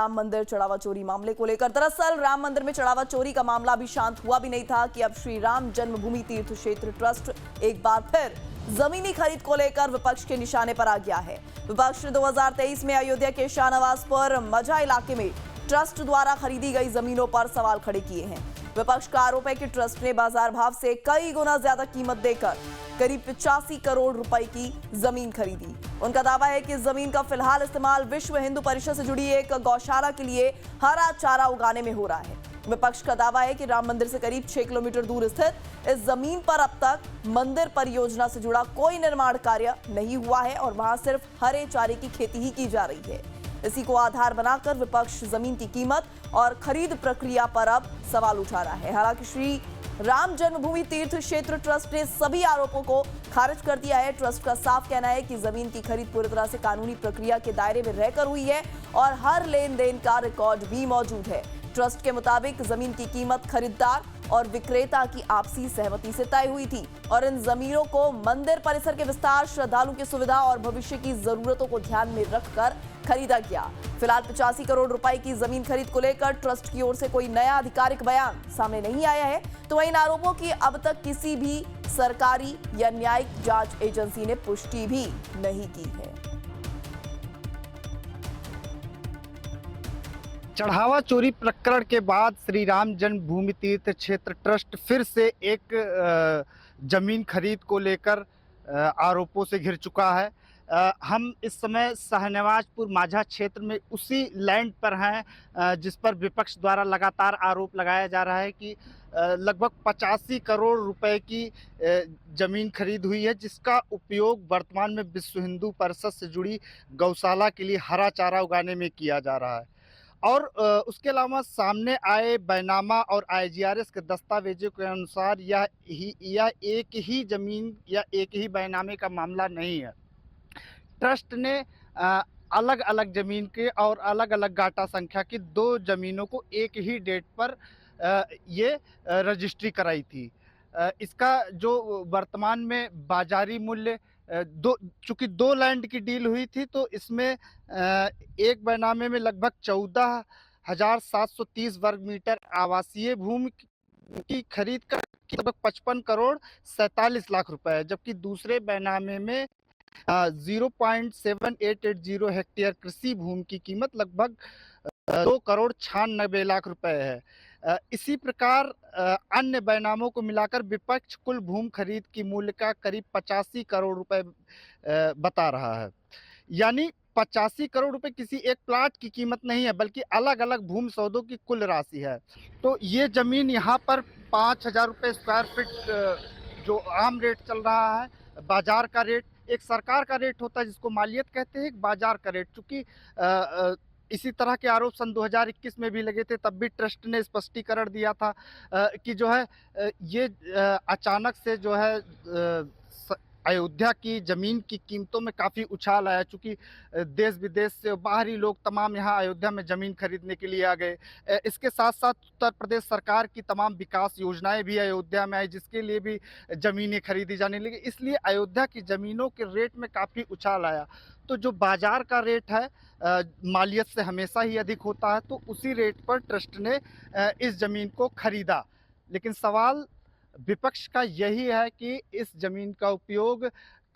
राम मंदिर चढ़ावा चोरी मामले को लेकर। दरअसल राम मंदिर में चढ़ावा चोरी का मामला अभी शांत हुआ भी नहीं था कि अब श्री राम जन्मभूमि तीर्थ क्षेत्र ट्रस्ट एक बार फिर जमीनी खरीद को लेकर विपक्ष के निशाने पर आ गया है। विपक्ष ने 2023 में अयोध्या के शाहनवाजपुर मझा इलाके में ट्रस्ट द्वारा खरीदी गई जमीनों पर सवाल खड़े किए हैं। विपक्ष का आरोप है कि ट्रस्ट ने बाजार भाव से कई गुना ज्यादा कीमत देकर करीब 85 करोड़ रुपए की जमीन खरीदी। उनका दावा है कि जमीन का फिलहाल इस्तेमाल विश्व हिंदू परिषद से जुड़ी एक गौशाला के लिए हरा चारा उगाने में हो रहा है। विपक्ष का दावा है कि राम मंदिर से करीब 6 किलोमीटर दूर स्थित इस जमीन पर अब तक मंदिर परियोजना से जुड़ा कोई निर्माण कार्य नहीं हुआ है और वहां सिर्फ हरे चारे की खेती ही की जा रही है। इसी को आधार बनाकर विपक्ष जमीन की कीमत और खरीद प्रक्रिया पर अब सवाल उठा रहा है। हालांकि श्री राम जन्मभूमि तीर्थ क्षेत्र ट्रस्ट ने सभी आरोपों को खारिज कर दिया है। ट्रस्ट का साफ कहना है कि जमीन की खरीद पूरी तरह से कानूनी प्रक्रिया के दायरे में रहकर हुई है और हर लेन देन का रिकॉर्ड भी मौजूद है। ट्रस्ट के मुताबिक जमीन की कीमत खरीदार और विक्रेता की आपसी सहमति से तय हुई थी और इन जमीनों को मंदिर परिसर के विस्तार, श्रद्धालु की सुविधा और भविष्य की जरूरतों को ध्यान में रखकर खरीदा गया। फिलहाल 85 करोड़ रुपए की जमीन खरीद को लेकर ट्रस्ट की ओर से कोई नया आधिकारिक बयान सामने नहीं आया है, तो इन आरोपों की अब तक किसी भी सरकारी या न्यायिक जांच एजेंसी ने पुष्टि भी नहीं की है। चढ़ावा चोरी प्रकरण के बाद श्री राम जन्मभूमि तीर्थ क्षेत्र ट्रस्ट फिर से एक जमीन खरीद को लेकर आरोपों से घिर चुका है। हम इस समय शाहनवाजपुर माझा क्षेत्र में उसी लैंड पर हैं जिस पर विपक्ष द्वारा लगातार आरोप लगाया जा रहा है कि लगभग 85 करोड़ रुपए की जमीन खरीद हुई है, जिसका उपयोग वर्तमान में विश्व हिंदू परिषद से जुड़ी गौशाला के लिए हरा चारा उगाने में किया जा रहा है। और उसके अलावा सामने आए बैनामा और आईजीआरएस के दस्तावेजों के अनुसार यह एक ही जमीन या एक ही बैनामे का मामला नहीं है। ट्रस्ट ने अलग अलग जमीन के और अलग अलग गाटा संख्या की 2 जमीनों को एक ही डेट पर ये रजिस्ट्री कराई थी। इसका जो वर्तमान में बाजारी मूल्य चूंकि 2 लैंड की डील हुई थी, तो इसमें एक बैनामे में लगभग 14,730 वर्ग मीटर आवासीय भूमि की खरीद का लगभग 55 करोड़ 47 लाख रुपए है, जबकि दूसरे बैनामे में 0.7880 हेक्टेयर कृषि भूमि की कीमत लगभग 2 करोड़ 96 लाख रुपए है। इसी प्रकार अन्य बैनामों को मिलाकर विपक्ष कुल भूमि खरीद की मूल्य का करीब 85 करोड़ रुपए बता रहा है। यानी 85 करोड़ रुपए किसी एक प्लाट की कीमत नहीं है, बल्कि अलग अलग भूमि सौदों की कुल राशि है। तो ये जमीन यहाँ पर 5,000 रुपये स्क्वायर फीट जो आम रेट चल रहा है, बाजार का रेट, एक सरकार का रेट होता है जिसको मालियत कहते हैं, एक बाजार का रेट। चूंकि इसी तरह के आरोप सन 2021 में भी लगे थे, तब भी ट्रस्ट ने स्पष्टीकरण दिया था कि जो है ये अचानक से जो है अयोध्या की जमीन की कीमतों में काफ़ी उछाल आया, चूँकि देश विदेश से बाहरी लोग तमाम यहाँ अयोध्या में ज़मीन खरीदने के लिए आ गए। इसके साथ साथ उत्तर प्रदेश सरकार की तमाम विकास योजनाएं भी अयोध्या में आई, जिसके लिए भी ज़मीनें खरीदी जाने लगी। इसलिए अयोध्या की ज़मीनों के रेट में काफ़ी उछाल आया। तो जो बाजार का रेट है मालियत से हमेशा ही अधिक होता है, तो उसी रेट पर ट्रस्ट ने इस ज़मीन को खरीदा। लेकिन सवाल विपक्ष का यही है कि इस जमीन का उपयोग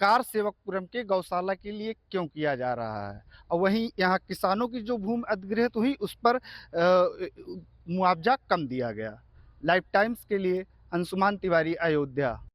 कार सेवकपुरम के गौशाला के लिए क्यों किया जा रहा है, और वहीं यहाँ किसानों की जो भूमि अधिग्रहित हुई उस पर मुआवजा कम दिया गया। लाइफ टाइम्स के लिए अंशुमान तिवारी, अयोध्या।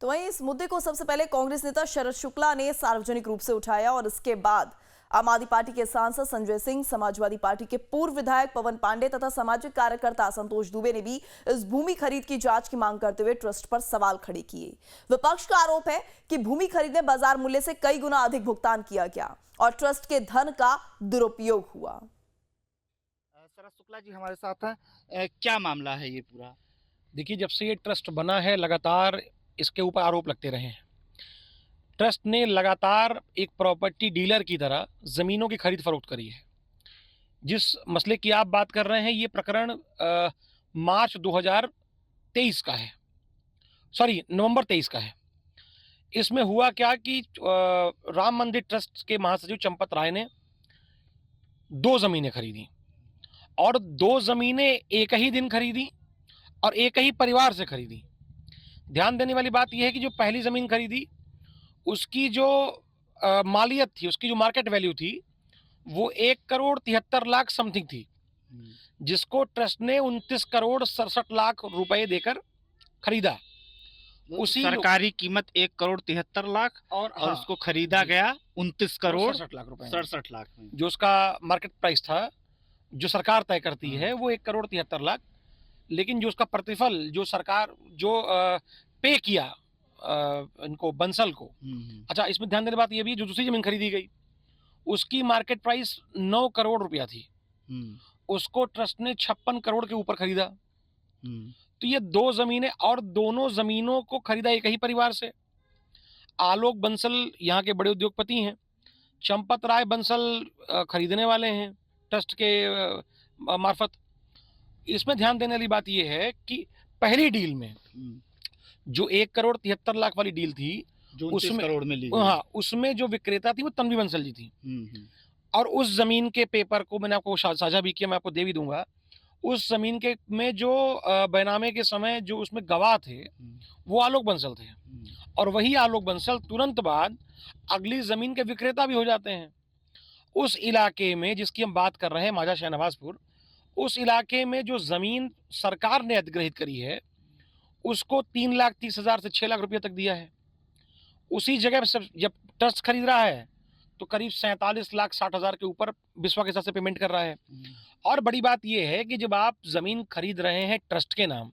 तो वहीं इस मुद्दे को सबसे पहले कांग्रेस नेता शरद शुक्ला ने सार्वजनिक रूप से उठाया और इसके बाद आम आदमी पार्टी के सांसद संजय सिंह, समाजवादी पार्टी के पूर्व विधायक पवन पांडे तथा सामाजिक कार्यकर्ता संतोष दुबे ने भी इस भूमि खरीद की जांच की मांग करते हुए ट्रस्ट पर सवाल खड़े किए। विपक्ष का आरोप है कि भूमि खरीद में बाजार मूल्य से कई गुना अधिक भुगतान किया गया और ट्रस्ट के धन का दुरुपयोग हुआ। शरद शुक्ला जी हमारे साथ हैं। क्या मामला है ये पूरा? देखिए, जब से ये ट्रस्ट बना है लगातार इसके ऊपर आरोप लगते रहे हैं। ट्रस्ट ने लगातार एक प्रॉपर्टी डीलर की तरह ज़मीनों की खरीद फरोख्त करी है। जिस मसले की आप बात कर रहे हैं, ये प्रकरण मार्च 2023 का है, नवंबर 23 का है। इसमें हुआ क्या कि राम मंदिर ट्रस्ट के महासचिव चंपत राय ने 2 ज़मीनें खरीदी और 2 ज़मीनें एक ही दिन खरीदी और एक ही परिवार से खरीदी। ध्यान देने वाली बात यह है कि जो पहली ज़मीन खरीदी, उसकी जो मालियत थी, उसकी जो मार्केट वैल्यू थी, वो 1,73,00,000 समथिंग थी, जिसको ट्रस्ट ने 29,67,00,000 रुपए देकर खरीदा। उसी सरकारी कीमत 1,73,00,000 और और उसको खरीदा गया 29,67,00,000 रुपए में। 67,00,000 में। जो उसका मार्केट प्राइस था, जो सरकार तय करती है, वो 1,73,00,000, लेकिन जो उसका प्रतिफल जो सरकार जो पे किया इनको बंसल को। अच्छा, इसमें ध्यान देने बात ये भी, जो दूसरी जमीन खरीदी गई, उसकी मार्केट प्राइस 9 करोड़ रुपया थी, उसको ट्रस्ट ने 56 करोड़ के ऊपर खरीदा। तो ये 2 जमीनें, और दोनों जमीनों को खरीदा एक ही परिवार से। आलोक बंसल यहाँ के बड़े उद्योगपति हैं, चंपत राय बंसल खरीदने वाले हैं ट्रस्ट के मार्फत। इसमें ध्यान देने वाली बात यह है कि पहली डील में जो 1,73,00,000 वाली डील थी, जो उसमें करोड़ में ली हाँ, उसमें जो विक्रेता थी वो तन्वी बंसल जी थी। और उस जमीन के पेपर को मैंने आपको साझा भी किया, मैं आपको दे भी दूंगा। उस जमीन के में जो बैनामे के समय जो उसमें गवाह थे, वो आलोक बंसल थे, और वही आलोक बंसल तुरंत बाद अगली जमीन के विक्रेता भी हो जाते हैं। उस इलाके में जिसकी हम बात कर रहे हैं, माझा शहनवाजपुर, उस इलाके में जो जमीन सरकार ने अधिग्रहित करी है, उसको 3,30,000 से 6 लाख रुपये तक दिया है। उसी जगह पर जब ट्रस्ट खरीद रहा है तो करीब 47,60,000 के ऊपर बिस्वा के हिसाब से पेमेंट कर रहा है। और बड़ी बात यह है कि जब आप जमीन खरीद रहे हैं ट्रस्ट के नाम,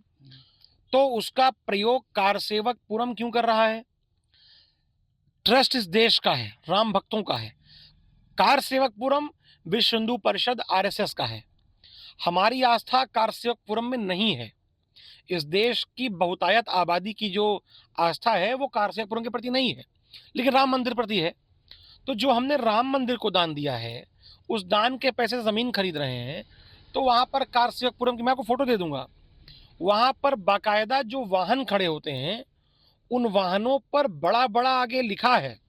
तो उसका प्रयोग कारसेवकपुरम क्यों कर रहा है? ट्रस्ट इस देश का है, राम भक्तों का है। कारसेवकपुरम विश्व हिंदू परिषद आरएसएस का है। हमारी आस्था कारसेवकपुरम में नहीं है। इस देश की बहुतायत आबादी की जो आस्था है वो कारसेवकपुरम के प्रति नहीं है, लेकिन राम मंदिर प्रति है। तो जो हमने राम मंदिर को दान दिया है, उस दान के पैसे से जमीन खरीद रहे हैं, तो वहां पर कारसेवकपुरम की मैं आपको फोटो दे दूंगा, वहां पर बाकायदा जो वाहन खड़े होते हैं, उन वाहनों पर बड़ा बड़ा आगे लिखा है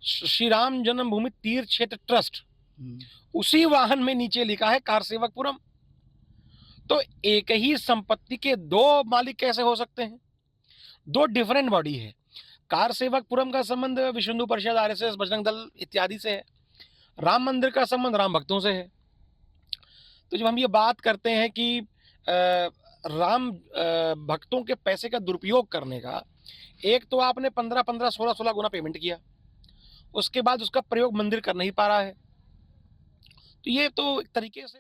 श्री राम जन्मभूमि तीर्थ क्षेत्र ट्रस्ट। उसी वाहन में नीचे लिखा है कारसेवकपुरम। तो एक ही संपत्ति के 2 मालिक कैसे हो सकते हैं? 2 डिफरेंट बॉडी है। कारसेवकपुरम का संबंध विश्व हिंदू परिषद, आरएसएस, बजरंग दल इत्यादि से है। राम मंदिर का संबंध राम भक्तों से है। तो जब हम ये बात करते हैं कि राम भक्तों के पैसे का दुरुपयोग करने का, एक तो आपने 15-15, 16-16 गुना पेमेंट किया, उसके बाद उसका प्रयोग मंदिर कर नहीं पा रहा है, तो ये तो एक तरीके से